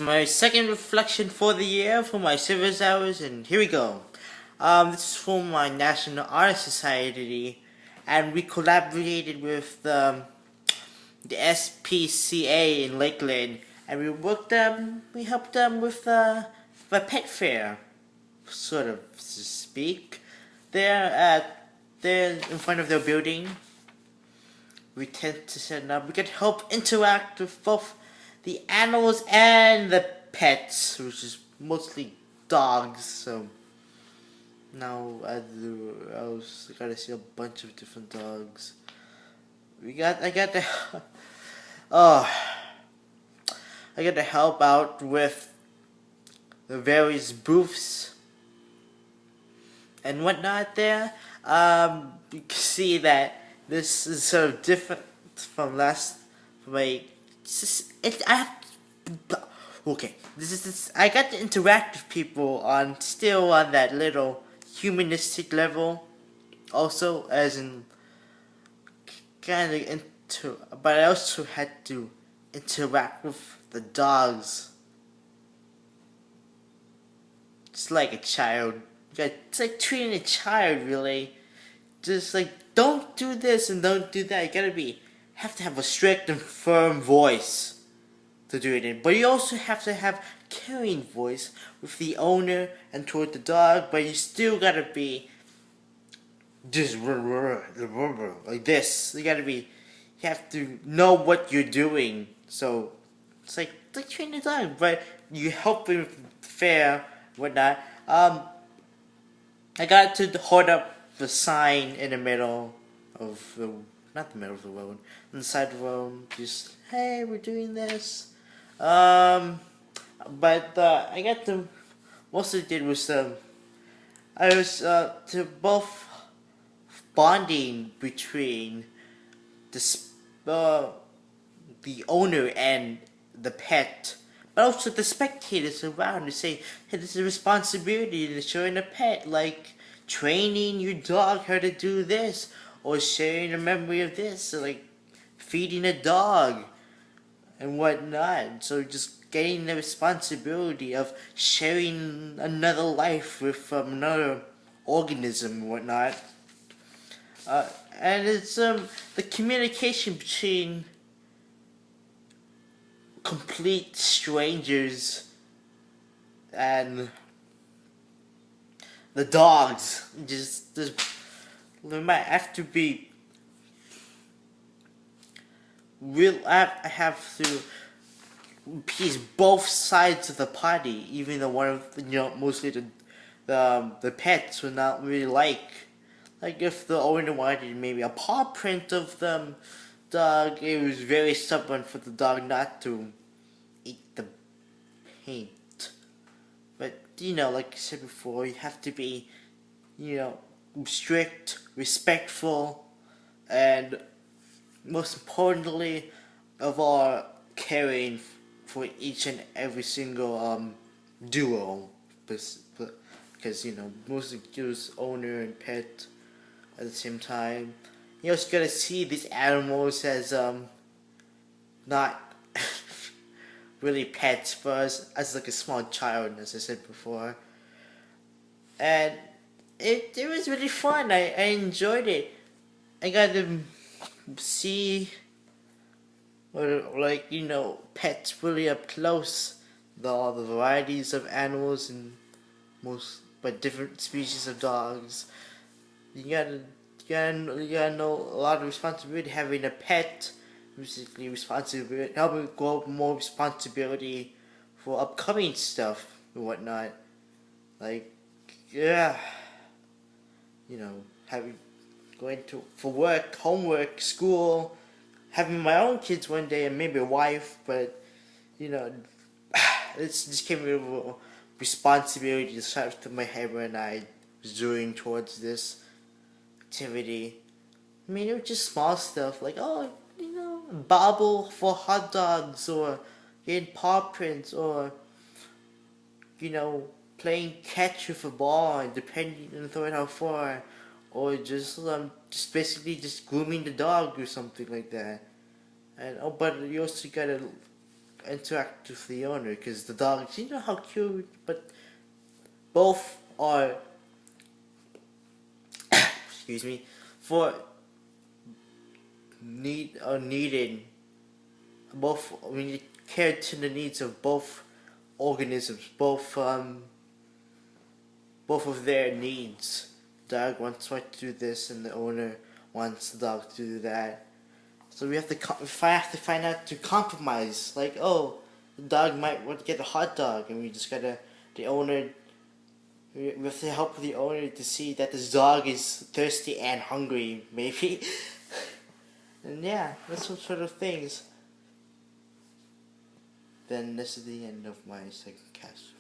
My second reflection for the year for my service hours, and here we go. This is for my National Honor Society, and we collaborated with the SPCA in Lakeland, and we helped them with the pet fair, sort of to speak. They're in front of their building. We tend to set up. We can help interact with both the animals and the pets, which is mostly dogs. So now I was gotta see a bunch of different dogs. I got to oh I got to help out with the various booths and whatnot there. You can see that this is sort of different from my. I have. Okay, this. I got to interact with people still on that little humanistic level, also as in kind of but I also had to interact with the dogs. It's like a child. It's like treating a child, really. Just like, don't do this and don't do that. You gotta have to have a strict and firm voice to do it in. But you also have to have caring voice with the owner and toward the dog. But you still gotta be just like this. You have to know what you're doing. So it's like training the dog, but you help him fair, whatnot. I got to hold up the sign in the middle of not the middle of the road, on the side of the road, just, hey, we're doing this. But I got to, most I did was, I was, to both bonding between the owner and the pet, but also the spectators around to say, hey, this is a responsibility to showing a pet, like training your dog how to do this, or sharing a memory of this, or like feeding a dog and whatnot. So just getting the responsibility of sharing another life with another organism and whatnot. And it's the communication between complete strangers and the dogs. There might have to be real. I have to appease both sides of the party, even though one of mostly the pets would not really like if the owner wanted maybe a paw print of the dog. It was very stubborn for the dog not to eat the paint. But like I said before, you have to be strict, respectful, and most importantly of all, caring for each and every single duo, because mostly use owner and pet at the same time. You also gotta see these animals as not really pets, but as like a small child, as I said before. And it was really fun. I enjoyed it. I got to see pets really up close. All the varieties of animals and different species of dogs. You gotta know a lot of responsibility having a pet. Basically, responsibility, helping grow up more responsibility for upcoming stuff and whatnot. Like, yeah, having for work, homework, school, having my own kids one day and maybe a wife, but it's just came with a responsibility to start to my head when I was doing towards this activity. I mean, it was just small stuff like, bobble for hot dogs, or getting paw prints, or playing catch with a ball and depending on throwing how far, or just basically just grooming the dog or something like that. And but you also gotta interact with the owner, because the dogs, you know how cute, but both are, excuse me, for needed, both, we need care to the needs of both organisms, both of their needs. The dog wants to do this, and the owner wants the dog to do that. So we have to find out to compromise. Like, oh, the dog might want to get a hot dog, and we just gotta the owner. We have to help the owner to see that this dog is thirsty and hungry, maybe. And yeah, that's some sort of things. Then this is the end of my second cast.